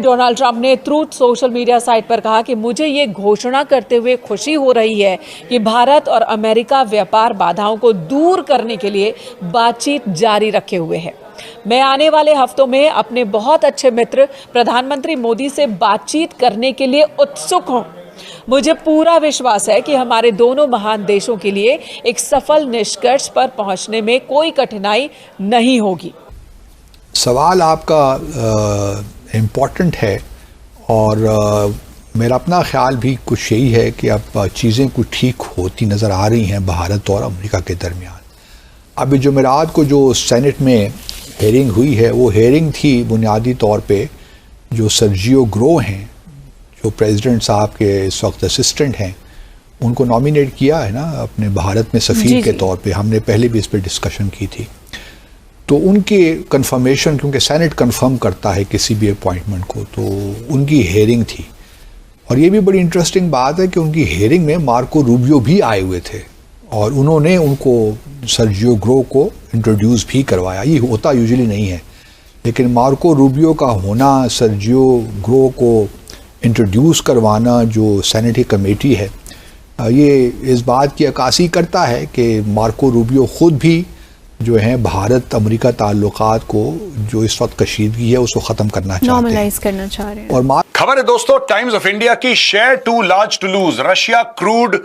Donald Trump ने truth social media site पर कहा कि मुझे ये घोषणा करते हुए खुशी हो रही है कि भारत और अमेरिका व्यापार बाधाओं को दूर करने के लिए बातचीत जारी रखे हुए है। मैं आने वाले हफ्तों में अपने बहुत अच्छे मित्र प्रधानमंत्री मोदी से बातचीत करने के लिए उत्सुक हूं। मुझे पूरा विश्वास है कि हमारे दोनों महान देशों के लिए एक सफल निष्कर्ष पर पहुंचने में कोई कठिनाई नहीं होगी। सवाल आपका इम्पॉर्टेंट है और मेरा अपना ख्याल भी कुछ यही है कि अब चीज़ें कुछ ठीक होती नज़र आ रही हैं भारत और अमेरिका के दरमियान। अभी जुमेरात को जो सेनेट में हेयरिंग हुई है वो हेयरिंग थी बुनियादी तौर पे जो सर्जियो ग्रो हैं, जो प्रेसिडेंट साहब के इस वक्त असिस्टेंट हैं, उनको नॉमिनेट किया है ना अपने भारत में सफ़ीर के तौर पे। हमने पहले भी इस पर डिस्कशन की थी। तो उनके कंफर्मेशन, क्योंकि सेनेट कंफर्म करता है किसी भी अपॉइंटमेंट को, तो उनकी हेयरिंग थी। और ये भी बड़ी इंटरेस्टिंग बात है कि उनकी हेयरिंग में मार्को रूबियो भी आए हुए थे और उन्होंने उनको सर्जियो ग्रो को इंट्रोड्यूस भी करवाया। ये होता यूजुअली नहीं है, लेकिन मार्को रूबियो का होना, सर्जियो ग्रो को इंट्रोड्यूस करवाना जो सेनेट की कमेटी है, ये इस बात की अक्कासी करता है कि मार्को रूबियो ख़ुद भी जो है भारत अमेरिका ताल्लुकात को जो इस वक्त कशीदगी है उसको ख़त्म करना चाहते हैं, नॉर्मलाइज करना चाह रहे हैं। और खबर है दोस्तों, टाइम्स ऑफ इंडिया की, share too large to lose, Russia crude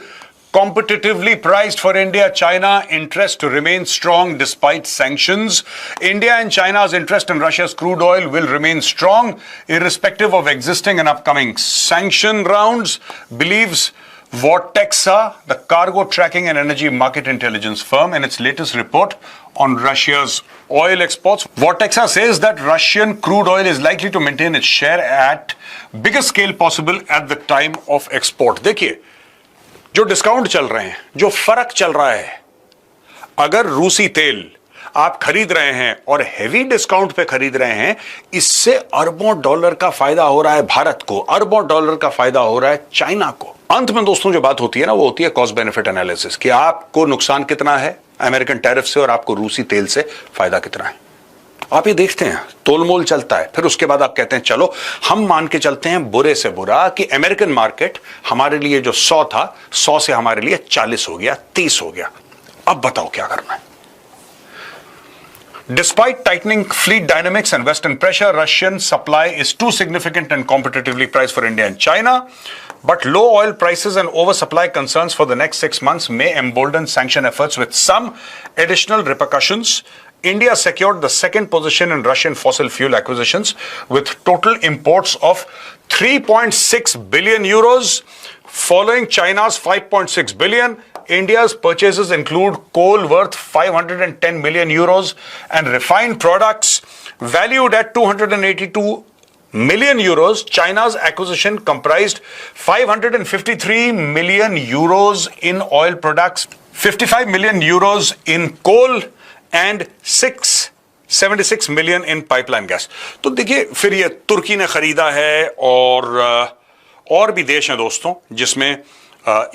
competitively priced for India, China interest to remain strong despite sanctions. India and China's interest in Russia's crude oil will remain strong irrespective of existing and upcoming sanction rounds, believes Vortexa, the cargo tracking and energy market intelligence firm, in its latest report on Russia's oil exports. Vortexa says that Russian crude oil is likely to maintain its share at biggest scale possible at the time of export. देखिए, जो discount चल रहे हैं, जो फर्क चल रहा है, अगर रूसी तेल आप खरीद रहे हैं और हेवी डिस्काउंट पे खरीद रहे हैं, इससे अरबों डॉलर का फायदा हो रहा है भारत को, अरबों डॉलर का फायदा हो रहा है चाइना को। अंत में दोस्तों जो बात होती है ना, वो होती है कॉस्ट बेनिफिट एनालिसिस, कि आपको नुकसान कितना है अमेरिकन टैरिफ से और आपको रूसी तेल से फायदा कितना है। आप ये देखते हैं, तोलमोल चलता है, फिर उसके बाद आप कहते हैं चलो हम मान के चलते हैं बुरे से बुरा कि अमेरिकन मार्केट हमारे लिए जो 100 था, 100 से हमारे लिए 40 हो गया, 30 हो गया। अब बताओ क्या करना है। Despite tightening fleet dynamics and Western pressure, Russian supply is too significant and competitively priced for India and China. But low oil prices and oversupply concerns for the next 6 months may embolden sanction efforts with some additional repercussions. India secured the second position in Russian fossil fuel acquisitions with total imports of 3.6 billion euros, following China's 5.6 billion. India's purchases include coal worth 510 million euros and refined products valued at 282 million euros. China's acquisition comprised 553 million euros in oil products, 55 million euros in coal and 676 million in pipeline gas. तो देखिए, फिर ये तुर्की ने खरीदा है और भी देश हैं दोस्तों जिसमें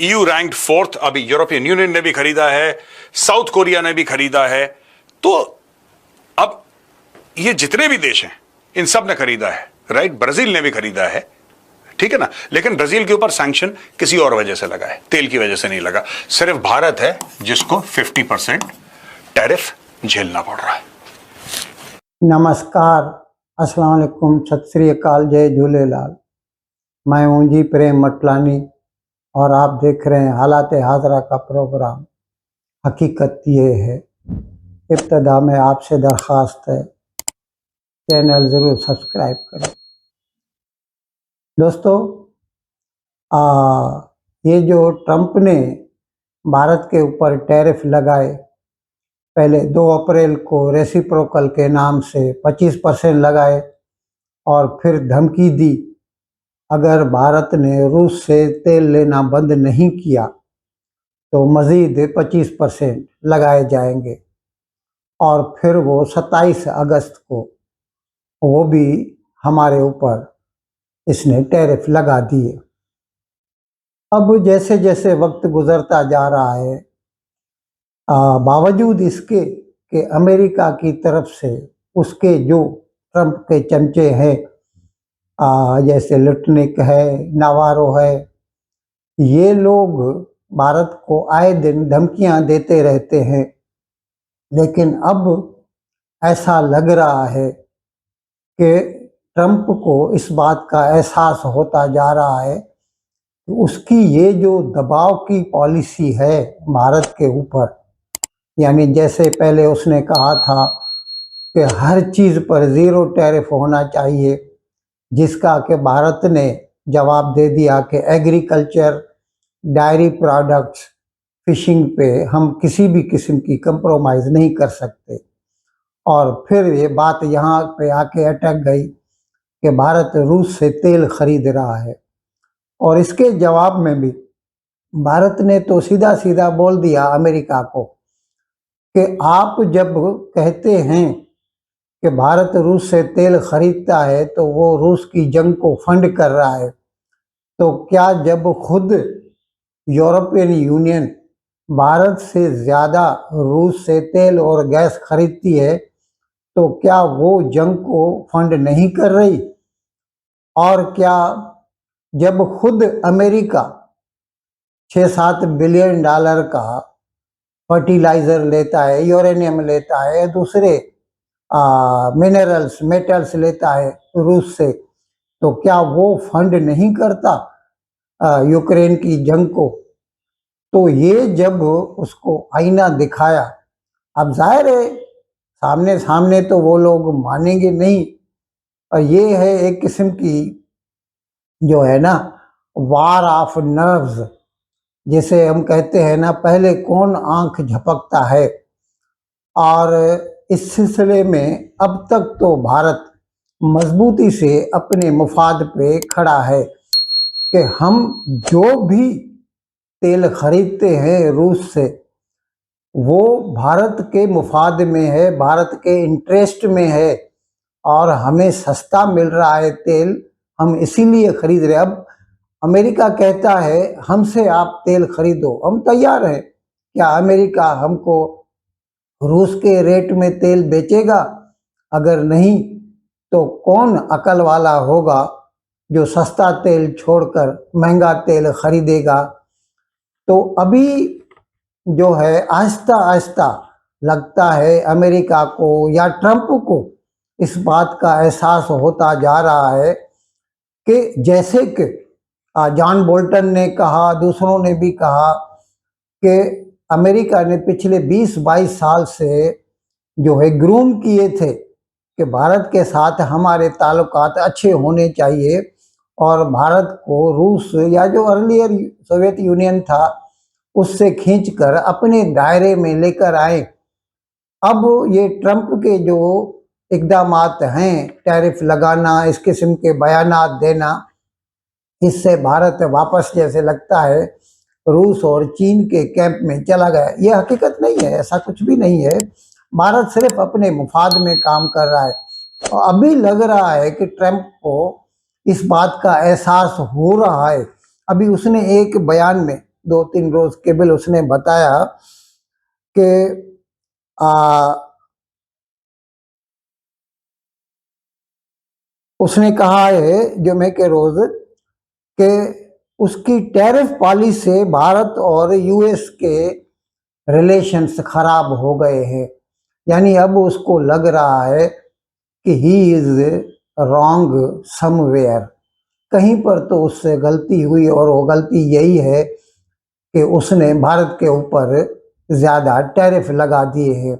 EU रैंक्ड 4th, अभी यूरोपियन यूनियन ने भी खरीदा है, साउथ कोरिया ने भी खरीदा है। तो अब ये जितने भी देश हैं इन सब ने खरीदा है, राइट? ब्राजील ने भी खरीदा है, ठीक है ना? लेकिन ब्राजील के ऊपर सैंक्शन किसी और वजह से लगा है, तेल की वजह से नहीं लगा। सिर्फ भारत है जिसको 50% टैरिफ झेलना पड़ रहा है। नमस्कार, अस्सलाम वालेकुम, सत श्री अकाल, जय झूलेलाल। मैं हूं जी प्रेम मटलानी और आप देख रहे हैं हालात हाजरा का प्रोग्राम। हकीकत ये है, इब्तदा में आपसे दरख्वास्त है चैनल ज़रूर सब्सक्राइब करें। दोस्तों, ये जो ट्रंप ने भारत के ऊपर टैरिफ लगाए, पहले 2 अप्रैल को रेसिप्रोकल के नाम से 25% लगाए और फिर धमकी दी अगर भारत ने रूस से तेल लेना बंद नहीं किया तो मज़ीद 25% लगाए जाएंगे। और फिर वो 27 अगस्त को वो भी हमारे ऊपर इसने टैरिफ लगा दिए। अब जैसे जैसे वक्त गुजरता जा रहा है, बावजूद इसके कि अमेरिका की तरफ से उसके जो ट्रंप के चमचे हैं जैसे लुटनिक है, नावारो है, ये लोग भारत को आए दिन धमकियां देते रहते हैं। लेकिन अब ऐसा लग रहा है कि ट्रंप को इस बात का एहसास होता जा रहा है कि उसकी ये जो दबाव की पॉलिसी है भारत के ऊपर, यानी जैसे पहले उसने कहा था कि हर चीज़ पर ज़ीरो टैरिफ होना चाहिए, जिसका कि भारत ने जवाब दे दिया कि एग्रीकल्चर, डायरी प्रोडक्ट्स, फिशिंग पे हम किसी भी किस्म की कंप्रोमाइज़ नहीं कर सकते। और फिर ये बात यहाँ पे आके अटक गई कि भारत रूस से तेल खरीद रहा है, और इसके जवाब में भी भारत ने तो सीधा सीधा बोल दिया अमेरिका को कि आप जब कहते हैं कि भारत रूस से तेल खरीदता है तो वो रूस की जंग को फंड कर रहा है, तो क्या जब खुद यूरोपियन यूनियन भारत से ज़्यादा रूस से तेल और गैस खरीदती है तो क्या वो जंग को फंड नहीं कर रही? और क्या जब खुद अमेरिका 6-7 बिलियन डॉलर का फर्टिलाइज़र लेता है, यूरेनियम लेता है, दूसरे मिनरल्स, मेटल्स लेता है रूस से, तो क्या वो फंड नहीं करता यूक्रेन की जंग को? तो ये जब उसको आईना दिखाया, अब जाहिर है सामने सामने तो वो लोग मानेंगे नहीं, और ये है एक किस्म की जो है ना वार ऑफ नर्व्स, जिसे हम कहते हैं ना, पहले कौन आंख झपकता है। और इस सिलसिले में अब तक तो भारत मजबूती से अपने मुफाद पे खड़ा है कि हम जो भी तेल खरीदते हैं रूस से, वो भारत के मुफाद में है, भारत के इंटरेस्ट में है, और हमें सस्ता मिल रहा है तेल, हम इसीलिए खरीद रहे। अब अमेरिका कहता है हमसे आप तेल खरीदो, हम तैयार हैं। क्या अमेरिका हमको रूस के रेट में तेल बेचेगा? अगर नहीं तो कौन अकल वाला होगा जो सस्ता तेल छोड़कर महंगा तेल खरीदेगा? तो अभी जो है आहिस्ता आहिस्ता लगता है अमेरिका को या ट्रंप को इस बात का एहसास होता जा रहा है कि जैसे कि जॉन बोल्टन ने कहा, दूसरों ने भी कहा कि अमेरिका ने पिछले 20-22 साल से जो है ग्रूम किए थे कि भारत के साथ हमारे ताल्लुकात अच्छे होने चाहिए, और भारत को रूस या जो अर्लियर सोवियत यूनियन था उससे खींचकर अपने दायरे में लेकर आए। अब ये ट्रंप के जो इक़दामात हैं, टैरिफ लगाना, इस किस्म के बयानात देना, इससे भारत वापस जैसे लगता है रूस और चीन के कैंप में चला गया। ये हकीकत नहीं है, ऐसा कुछ भी नहीं है। भारत सिर्फ अपने मुफाद में काम कर रहा है, और अभी लग रहा है कि ट्रंप को इस बात का एहसास हो रहा है। अभी उसने एक बयान में 2-3 रोज केवल उसने बताया कि उसने कहा है जुमे के रोज कि उसकी टैरिफ पॉलिसी से भारत और यूएस के रिलेशंस खराब हो गए हैं। यानी अब उसको लग रहा है कि ही इज रॉन्ग समवेयर, कहीं पर तो उससे गलती हुई, और वो गलती यही है कि उसने भारत के ऊपर ज़्यादा टैरिफ लगा दिए हैं।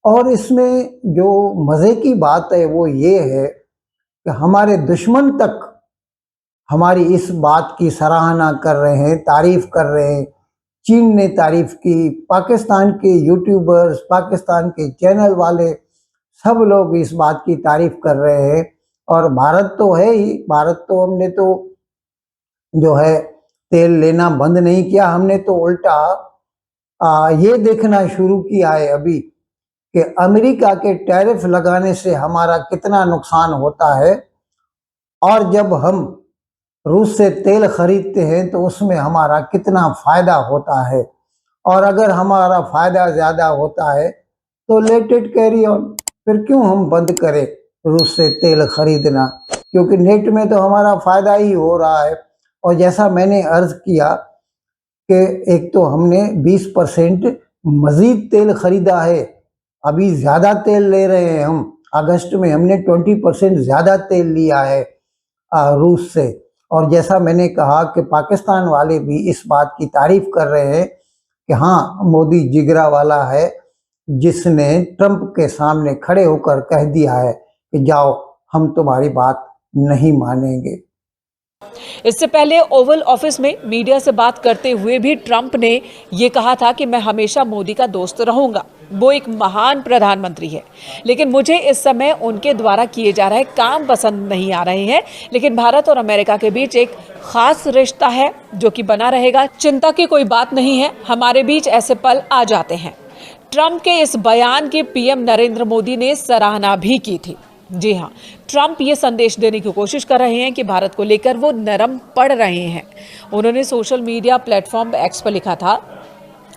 और इसमें जो मज़े की बात है वो ये है कि हमारे दुश्मन तक हमारी इस बात की सराहना कर रहे हैं, तारीफ कर रहे हैं। चीन ने तारीफ की, पाकिस्तान के यूट्यूबर्स, पाकिस्तान के चैनल वाले, सब लोग इस बात की तारीफ कर रहे हैं। और भारत तो है ही, भारत तो हमने तो जो है तेल लेना बंद नहीं किया, हमने तो उल्टा ये देखना शुरू किया है अभी कि अमेरिका के टैरिफ लगाने से हमारा कितना नुकसान होता है, और जब हम रूस से तेल खरीदते हैं तो उसमें हमारा कितना फ़ायदा होता है। और अगर हमारा फ़ायदा ज़्यादा होता है तो लेट इट कैरी ऑन, फिर क्यों हम बंद करें रूस से तेल खरीदना। क्योंकि नेट में तो हमारा फ़ायदा ही हो रहा है। और जैसा मैंने अर्ज़ किया कि एक तो हमने 20% मज़ीद तेल ख़रीदा है, अभी ज़्यादा तेल ले रहे हैं हम। अगस्त में हमने 20% ज़्यादा तेल लिया है रूस से। और जैसा मैंने कहा कि पाकिस्तान वाले भी इस बात की तारीफ़ कर रहे हैं कि हाँ, मोदी जिगरा वाला है, जिसने ट्रंप के सामने खड़े होकर कह दिया है कि जाओ, हम तुम्हारी बात नहीं मानेंगे। इससे पहले ओवल ऑफिस में मीडिया से बात करते हुए भी ट्रंप ने ये कहा था कि मैं हमेशा मोदी का दोस्त रहूंगा, वो एक महान प्रधानमंत्री है, लेकिन मुझे इस समय उनके द्वारा किए जा रहे काम पसंद नहीं आ रहे हैं, लेकिन भारत और अमेरिका के बीच एक खास रिश्ता है जो कि बना रहेगा। चिंता की कोई बात नहीं है, हमारे बीच ऐसे पल आ जाते हैं। ट्रंप के इस बयान की पीएम नरेंद्र मोदी ने सराहना भी की थी। जी हां, ट्रंप ये संदेश देने की कोशिश कर रहे हैं कि भारत को लेकर वो नरम पड़ रहे हैं। उन्होंने सोशल मीडिया प्लेटफॉर्म एक्स पर लिखा था,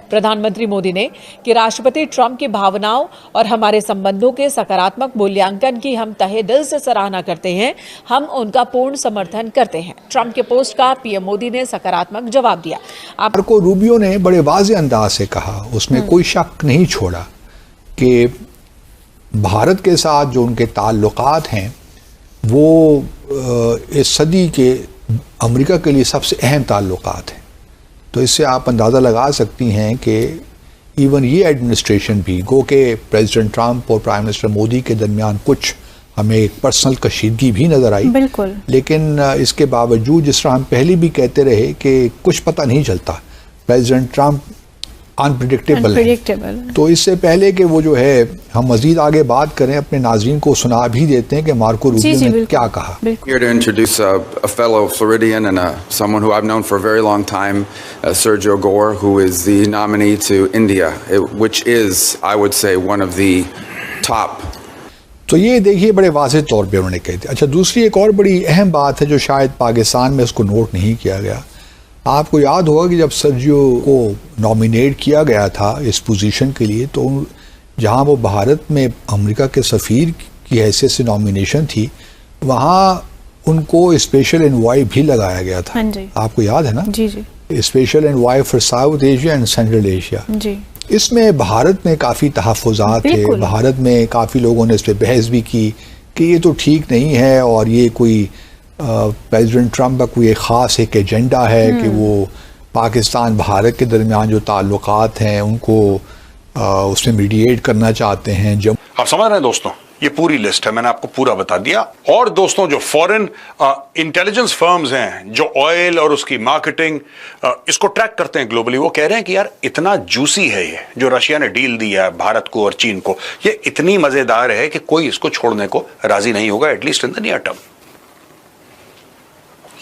प्रधानमंत्री मोदी ने, कि राष्ट्रपति ट्रंप की भावनाओं और हमारे संबंधों के सकारात्मक मूल्यांकन की हम तहे दिल से सराहना करते हैं, हम उनका पूर्ण समर्थन करते हैं। ट्रंप के पोस्ट का पीएम मोदी ने सकारात्मक जवाब दिया। मार्को रूबियो ने बड़े वाज़ेह अंदाज से कहा, उसमें कोई शक नहीं छोड़ा कि भारत के साथ जो उनके ताल्लुकात हैं वो इस सदी के अमेरिका के लिए सबसे अहम ताल्लुकात हैं। तो इससे आप अंदाज़ा लगा सकती हैं कि इवन ये एडमिनिस्ट्रेशन भी, गो के प्रेसिडेंट ट्रंप और प्राइम मिनिस्टर मोदी के दरमियान कुछ हमें एक पर्सनल कशीदगी भी नज़र आई, बिल्कुल, लेकिन इसके बावजूद जिस तरह हम पहले भी कहते रहे कि कुछ पता नहीं चलता, प्रेसिडेंट ट्रंप अनप्रिडिक्टेबल है। तो इससे पहले कि वो जो है हम मजीद आगे बात करें, अपने नाज़रीन को सुना भी देते हैं कि मार्को रूबियो ने क्या कहा। Here to introduce a fellow Floridian and someone who I've known for a very long time, Sergio Gore, who is the nominee to India, which is, I would say, one of the top. तो ये देखिए बड़े वाज़ेह तौर पे उन्होंने कह दिया। अच्छा, दूसरी एक और बड़ी अहम बात है जो शायद पाकिस्तान में उसको नोट नहीं किया गया। आपको याद होगा कि जब सर्जियो को नॉमिनेट किया गया था इस पोजीशन के लिए, तो जहां वो भारत में अमेरिका के सफ़ीर की हैसियत से नॉमिनेशन थी, वहां उनको स्पेशल एनवॉय भी लगाया गया था। हाँ जी। आपको याद है ना? जी जी। Special envoy for South Asia and Central Asia. जी। इसमें भारत में काफ़ी तहफ़्फ़ुज़ात थे, भारत में काफ़ी लोगों ने इस पर बहस भी की कि ये तो ठीक नहीं है और ये कोई प्रेसिडेंट ट्रंप का कोई ख़ास एक एजेंडा है कि वो पाकिस्तान भारत के दरमियान जो ताल्लुकात हैं उनको उसमें मीडिएट करना चाहते हैं। जब आप समझ रहे हैं दोस्तों, ये पूरी लिस्ट है, मैंने आपको पूरा बता दिया। और दोस्तों, जो फॉरेन इंटेलिजेंस फर्म्स हैं जो ऑयल और उसकी मार्केटिंग इसको ट्रैक करते हैं ग्लोबली, वो कह रहे हैं कि यार इतना जूसी है ये जो रशिया ने डील दिया है भारत को और चीन को, ये इतनी मजेदार है कि कोई इसको छोड़ने को राजी नहीं होगा, at least in the near term.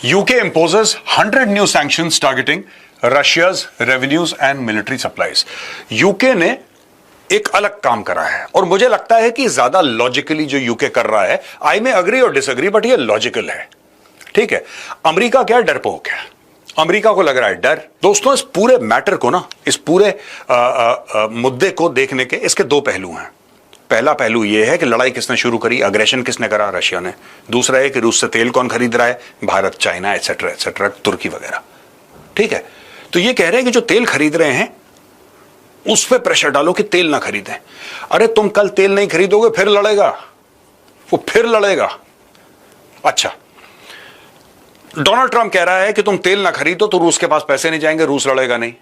UK imposes 100 new sanctions targeting Russia's revenues and military supplies. UK ने एक अलग काम करा है और मुझे लगता है कि ज्यादा लॉजिकली जो UK कर रहा है, आई में अग्री और डिसअग्री, बट ये लॉजिकल है। ठीक है, अमेरिका क्या डरपोक है, अमेरिका को लग रहा है डर। दोस्तों, इस पूरे मैटर को ना, इस पूरे मुद्दे को देखने के इसके दो पहलू हैं। पहला पहलू यह है कि लड़ाई किसने शुरू करी, अग्रेशन किसने करा, रशिया ने। दूसरा है कि रूस से तेल कौन खरीद रहा है, भारत, चाइना, एटसेट्रा एटसेट्रा, तुर्की वगैरह। ठीक है, तो ये कह रहे हैं कि जो तेल खरीद रहे हैं उस पर प्रेशर डालो कि तेल ना खरीदें। अरे तुम कल तेल नहीं खरीदोगे फिर लड़ेगा वो, फिर लड़ेगा। अच्छा, डोनाल्ड ट्रंप कह रहा है कि तुम तेल ना खरीदो तो रूस के पास पैसे नहीं जाएंगे, रूस लड़ेगा नहीं।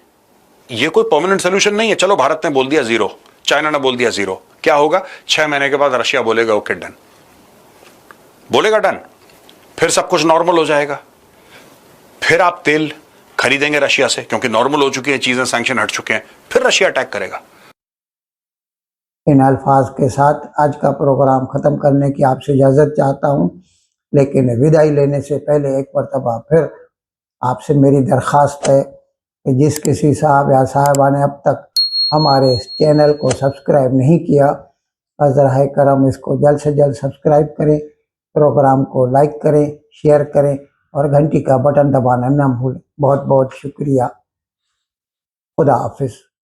ये कोई परमानेंट सोल्यूशन नहीं है। चलो, भारत ने बोल दिया जीरो, चाइना ने बोल दिया जीरो, क्या होगा? 6 महीने के बाद रशिया बोलेगा ओके डन, बोलेगा डन, फिर सब कुछ नॉर्मल हो जाएगा। फिर आप तेल खरीदेंगे रशिया से क्योंकि नॉर्मल हो चुकी है चीजें, सैंक्शन हट चुके हैं, फिर रशिया अटैक करेगा। इन अल्फाज के साथ आज का प्रोग्राम खत्म करने की आपसे इजाजत चाहता हूं, लेकिन विदाई लेने से पहले एक मरतबा फिर आपसे मेरी दरख्वास्त है कि जिस किसी साहब या साहबा ने अब तक हमारे इस चैनल को सब्सक्राइब नहीं किया, अज़र करम इसको जल्द से जल्द सब्सक्राइब करें, प्रोग्राम को लाइक करें, शेयर करें और घंटी का बटन दबाना न भूलें। बहुत बहुत शुक्रिया। खुदा हाफिज़।